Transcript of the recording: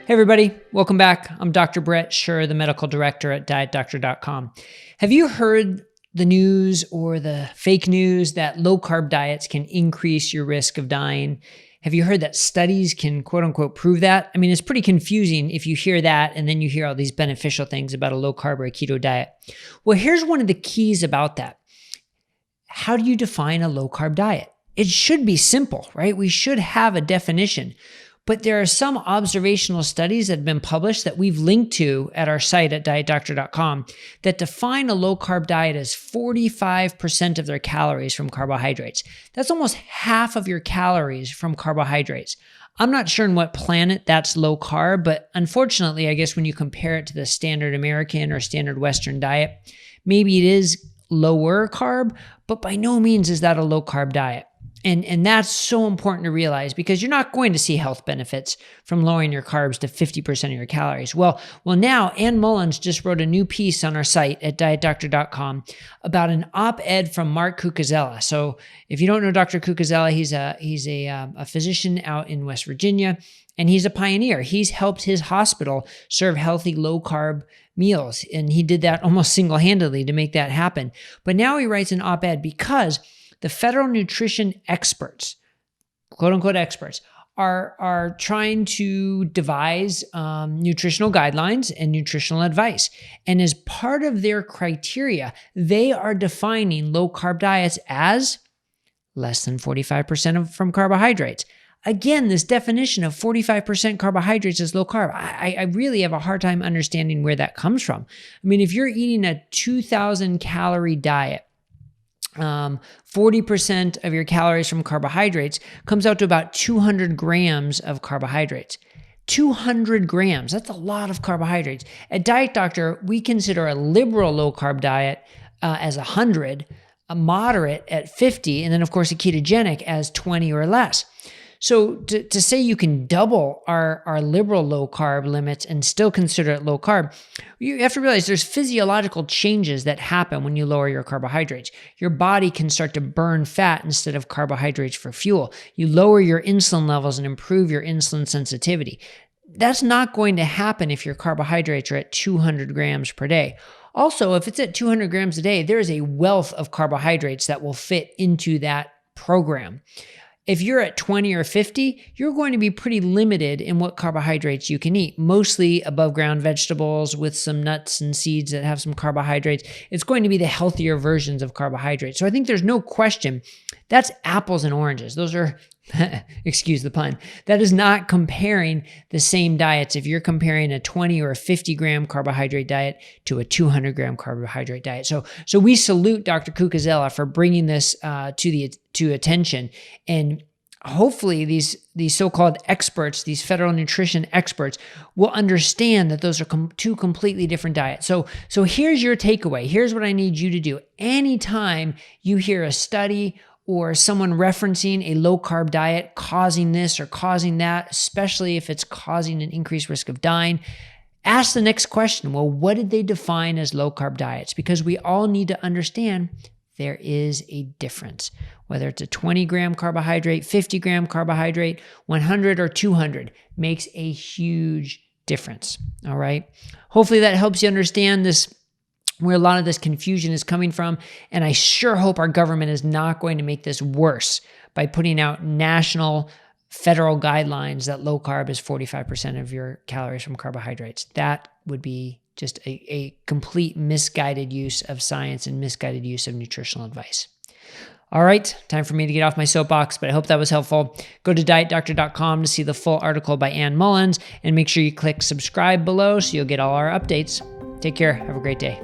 Hey everybody, welcome back. I'm Dr. Brett Scher, the medical director at dietdoctor.com. Have you heard the news or the fake news that low-carb diets can increase your risk of dying? Have you heard that studies can quote-unquote prove that? I mean, it's pretty confusing if you hear that and then you hear all these beneficial things about a low-carb or a keto diet. Well, here's one of the keys about that. How do you define a low-carb diet? It should be simple, right? We should have a definition. But there are some observational studies that have been published that we've linked to at our site at dietdoctor.com that define a low-carb diet as 45% of their calories from carbohydrates. That's almost half of your calories from carbohydrates. I'm not sure on what planet that's low carb, but unfortunately, I guess when you compare it to the standard American or standard Western diet, maybe it is lower carb, but by no means is that a low-carb diet. And that's so important to realize because you're not going to see health benefits from lowering your carbs to 50% of your calories. Well, now Ann Mullins just wrote a new piece on our site at dietdoctor.com about an op-ed from Mark Cucuzzella. So if you don't know Dr. Cucuzzella, he's a physician out in West Virginia, and he's a pioneer. He's helped his hospital serve healthy low-carb meals, and he did that almost single-handedly to make that happen. But now he writes an op-ed because the federal nutrition experts, quote unquote experts, are trying to devise nutritional guidelines and nutritional advice. And as part of their criteria, they are defining low carb diets as less than 45% from carbohydrates. Again, this definition of 45% carbohydrates is low carb. I really have a hard time understanding where that comes from. I mean, if you're eating a 2,000 calorie diet, 40% of your calories from carbohydrates comes out to about 200 grams of carbohydrates. 200 grams, that's a lot of carbohydrates. At Diet Doctor, we consider a liberal low-carb diet as 100, a moderate at 50, and then of course a ketogenic as 20 or less. So to say you can double our liberal low-carb limits and still consider it low-carb, you have to realize there's physiological changes that happen when you lower your carbohydrates. Your body can start to burn fat instead of carbohydrates for fuel. You lower your insulin levels and improve your insulin sensitivity. That's not going to happen if your carbohydrates are at 200 grams per day. Also, if it's at 200 grams a day, there is a wealth of carbohydrates that will fit into that program. If you're at 20 or 50, you're going to be pretty limited in what carbohydrates you can eat, mostly above ground vegetables with some nuts and seeds that have some carbohydrates. It's going to be the healthier versions of carbohydrates. So I think there's no question that's apples and oranges. Those are, excuse the pun, that is not comparing the same diets. If you're comparing a 20 or a 50 gram carbohydrate diet to a 200 gram carbohydrate diet. So we salute Dr. Cucuzzella for bringing this to attention, and hopefully these so-called experts, these federal nutrition experts, will understand that those are two completely different diets. So here's your takeaway. Here's what I need you to do. Anytime you hear a study or someone referencing a low-carb diet causing this or causing that, especially if it's causing an increased risk of dying, ask the next question. Well, what did they define as low-carb diets? Because we all need to understand there is a difference. Whether it's a 20-gram carbohydrate, 50-gram carbohydrate, 100 or 200 makes a huge difference, all right? Hopefully that helps you understand this, where a lot of this confusion is coming from. And I sure hope our government is not going to make this worse by putting out national federal guidelines that low carb is 45% of your calories from carbohydrates. That would be just a complete misguided use of science and misguided use of nutritional advice. All right, time for me to get off my soapbox, but I hope that was helpful. Go to dietdoctor.com to see the full article by Ann Mullins, and make sure you click subscribe below so you'll get all our updates. Take care. Have a great day.